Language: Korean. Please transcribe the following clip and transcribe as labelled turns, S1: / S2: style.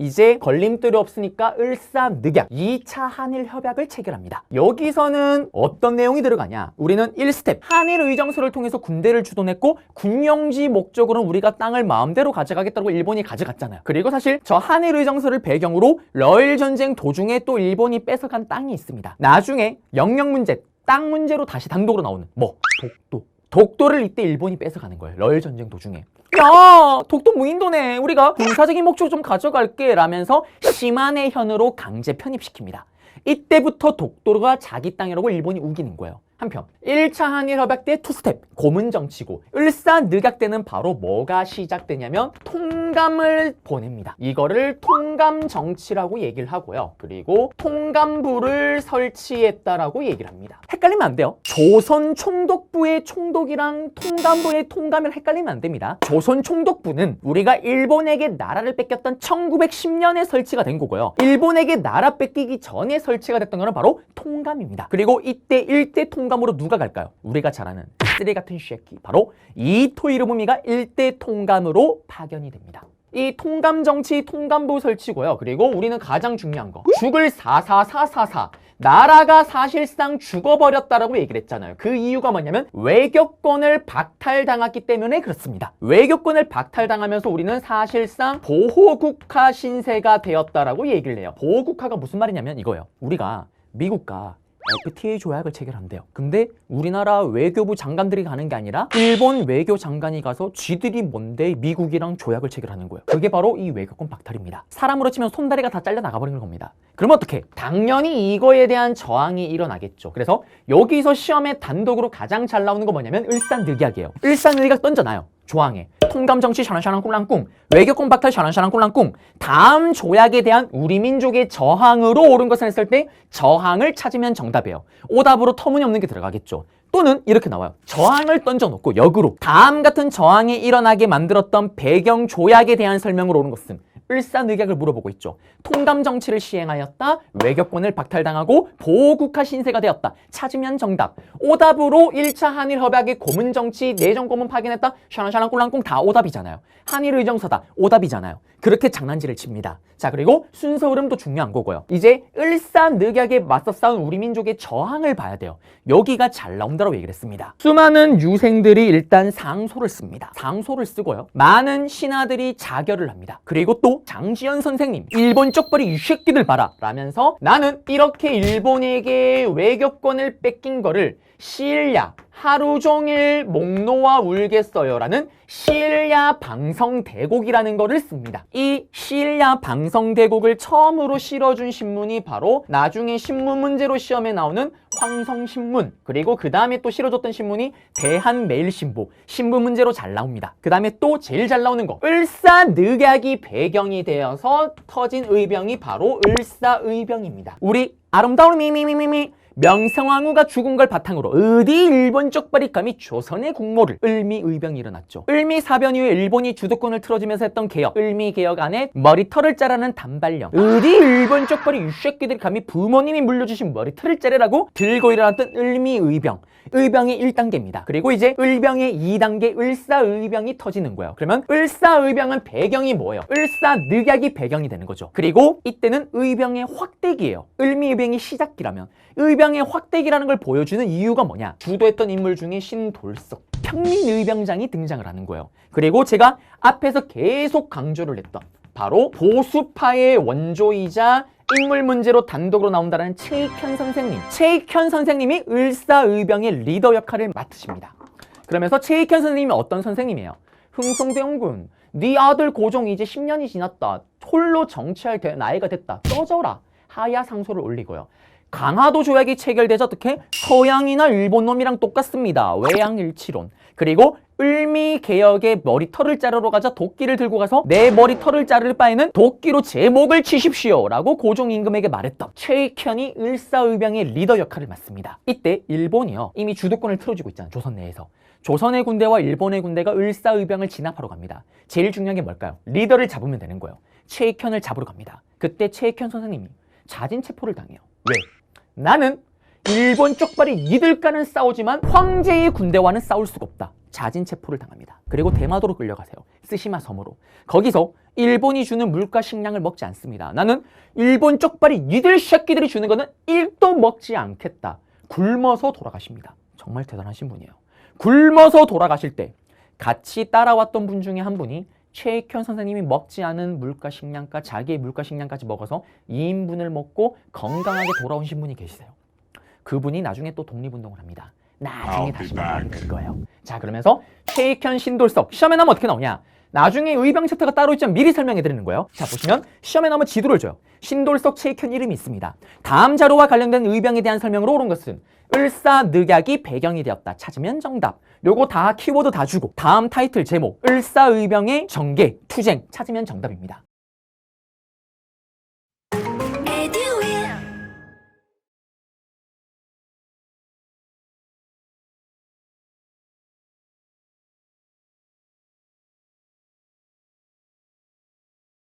S1: 이제 걸림돌이 없으니까 을사늑약 2차 한일 협약을 체결합니다. 여기서는 어떤 내용이 들어가냐? 우리는 1스텝 한일 의정서를 통해서 군대를 주둔했고 군용지 목적으로는 우리가 땅을 마음대로 가져가겠다고 일본이 가져갔잖아요. 그리고 사실 저 한일 의정서를 배경으로 러일 전쟁 도중에 또 일본이 뺏어간 땅이 있습니다. 나중에 영역 문제, 땅 문제로 다시 단독으로 나오는 독도를 이때 일본이 뺏어가는 거예요. 러일 전쟁 도중에. 야, 독도 무인도네. 우리가 군사적인 목적으로 좀 가져갈게 라면서 시마네현으로 강제 편입시킵니다. 이때부터 독도가 자기 땅이라고 일본이 우기는 거예요. 한편 1차 한일 협약 때 투스텝 고문정치고 을사늑약 때는 바로 뭐가 시작되냐면 통감을 보냅니다. 이거를 통감정치라고 얘기를 하고요. 그리고 통감부를 설치했다라고 얘기를 합니다. 헷갈리면 안 돼요. 조선총독부의 총독이랑 통감부의 통감을 헷갈리면 안 됩니다. 조선총독부는 우리가 일본에게 나라를 뺏겼던 1910년에 설치가 된 거고요. 일본에게 나라 뺏기기 전에 설치가 됐던 거는 바로 통감입니다. 그리고 이때 1대 통감으로 누가 갈까요? 우리가 잘 아는 쓰레 같은 쉐키, 바로 이토 히로부미가 1대 통감으로 파견이 됩니다. 이 통감 정치 통감부 설치고요. 그리고 우리는 가장 중요한 거, 죽을 44444 나라가 사실상 죽어버렸다라고 얘기를 했잖아요. 그 이유가 뭐냐면 외교권을 박탈당했기 때문에 그렇습니다. 외교권을 박탈당하면서 우리는 사실상 보호국가 신세가 되었다라고 얘기를 해요. 보호국가가 무슨 말이냐면 이거예요. 우리가 미국과 FTA 조약을 체결한대요. 근데 우리나라 외교부 장관들이 가는 게 아니라 일본 외교 장관이 가서 쥐들이 뭔데 미국이랑 조약을 체결하는 거예요. 그게 바로 이 외교권 박탈입니다. 사람으로 치면 손다리가 다 잘려 나가버리는 겁니다. 그러면 어떡해? 당연히 이거에 대한 저항이 일어나겠죠. 그래서 여기서 시험에 단독으로 가장 잘 나오는 거 뭐냐면 을사늑약이에요. 을사늑약 던져놔요. 조항에 통감정치 샤란샤란 꿀랑꿍, 외교권 박탈 샤란샤란 꿀랑꿍, 다음 조약에 대한 우리 민족의 저항으로 옳은 것을 했을 때 저항을 찾으면 정답이에요. 오답으로 터무니없는 게 들어가겠죠. 또는 이렇게 나와요. 저항을 던져놓고 역으로 다음 같은 저항이 일어나게 만들었던 배경 조약에 대한 설명으로 옳은 것은 을사늑약을 물어보고 있죠. 통감 정치를 시행하였다. 외교권을 박탈당하고 보호국가 신세가 되었다. 찾으면 정답. 오답으로 1차 한일 협약의 고문 정치, 내정 고문 파견했다. 샤란샤란 꿀랑꿍 다 오답이잖아요. 한일 의정서다. 오답이잖아요. 그렇게 장난질을 칩니다. 자, 그리고 순서 흐름도 중요한 거고요. 이제 을사늑약에 맞서 싸운 우리 민족의 저항을 봐야 돼요. 여기가 잘 나온다고 얘기를 했습니다. 수많은 유생들이 일단 상소를 씁니다. 상소를 쓰고요. 많은 신하들이 자결을 합니다. 그리고 또 장지연 선생님, 일본 쪽벌이 이 새끼들 봐라 라면서 나는 이렇게 일본에게 외교권을 뺏긴 거를 시일야 하루 종일 목 놓아 울겠어요 라는 시일야 방성대곡이라는 거를 씁니다. 이 시일야 방성대곡을 처음으로 실어준 신문이 바로 나중에 신문 문제로 시험에 나오는 황성신문, 그리고 그 다음에 또 실어줬던 신문이 대한매일신보, 신문 문제로 잘 나옵니다. 그 다음에 또 제일 잘 나오는 거, 을사늑약이 배경이 되어서 터진 의병이 바로 을사의병입니다. 우리 아름다운 미미미미미 명성황후가 죽은 걸 바탕으로 어디 일본 쪽발이 감히 조선의 국모를, 을미의병이 일어났죠. 을미사변 이후에 일본이 주도권을 틀어주면서 했던 개혁, 을미개혁 안에 머리털을 자라는 단발령, 어디 일본 쪽발이 이 새끼들이 감히 부모님이 물려주신 머리털을 자르라고 들고 일어났던 을미의병, 의병이 1단계입니다. 그리고 이제 을병의 2단계 을사의병이 터지는 거예요. 그러면 을사의병은 배경이 뭐예요? 을사늑약이 배경이 되는 거죠. 그리고 이때는 의병의 확대기예요. 을미의병이 시작기라면 의병의 확대기라는 걸 보여주는 이유가 뭐냐? 주도했던 인물 중에 신돌석, 평민의병장이 등장을 하는 거예요. 그리고 제가 앞에서 계속 강조를 했던 바로 보수파의 원조이자 인물 문제로 단독으로 나온다는 최익현 선생님. 최익현 선생님이 을사의병의 리더 역할을 맡으십니다. 그러면서 최익현 선생님이 어떤 선생님이에요? 흥성대원군, 네 아들 고종 이제 10년이 지났다. 홀로 정치할 나이가 됐다. 꺼져라. 하야 상소를 올리고요. 강화도 조약이 체결되자 어떻게? 서양이나 일본 놈이랑 똑같습니다. 외양일치론. 그리고 을미개혁의 머리털을 자르러 가자 도끼를 들고 가서 내 머리털을 자를 바에는 도끼로 제 목을 치십시오 라고 고종 임금에게 말했던 최익현이 을사의병의 리더 역할을 맡습니다. 이때 일본이요, 이미 주도권을 틀어주고 있잖아요. 조선 내에서. 조선의 군대와 일본의 군대가 을사의병을 진압하러 갑니다. 제일 중요한 게 뭘까요? 리더를 잡으면 되는 거예요. 최익현을 잡으러 갑니다. 그때 최익현 선생님이 자진체포를 당해요. 왜? 나는 일본 쪽발이 니들과는 싸우지만 황제의 군대와는 싸울 수가 없다. 자진체포를 당합니다. 그리고 대마도로 끌려가세요. 쓰시마 섬으로. 거기서 일본이 주는 물가 식량을 먹지 않습니다. 나는 일본 쪽발이 니들 새끼들이 주는 거는 1도 먹지 않겠다. 굶어서 돌아가십니다. 정말 대단하신 분이에요. 굶어서 돌아가실 때 같이 따라왔던 분 중에 한 분이 최익현 선생님이 먹지 않은 물가 식량과 자기의 물가 식량까지 먹어서 2인분을 먹고 건강하게 돌아오신 분이 계시세요. 그분이 나중에 또 독립운동을 합니다. 나중에 다시 나오게 될 거예요. 자, 그러면서 최익현, 신돌석 시험에 나오면 어떻게 나오냐? 나중에 의병 챕터가 따로 있지만 미리 설명해 드리는 거예요. 자, 보시면 시험에 나오면 지도를 줘요. 신돌석, 최익현 이름이 있습니다. 다음 자료와 관련된 의병에 대한 설명으로 옳은 것은 을사늑약이 배경이 되었다. 찾으면 정답. 요거 다 키워드 다 주고 다음 타이틀 제목 을사의병의 전개, 투쟁 찾으면 정답입니다.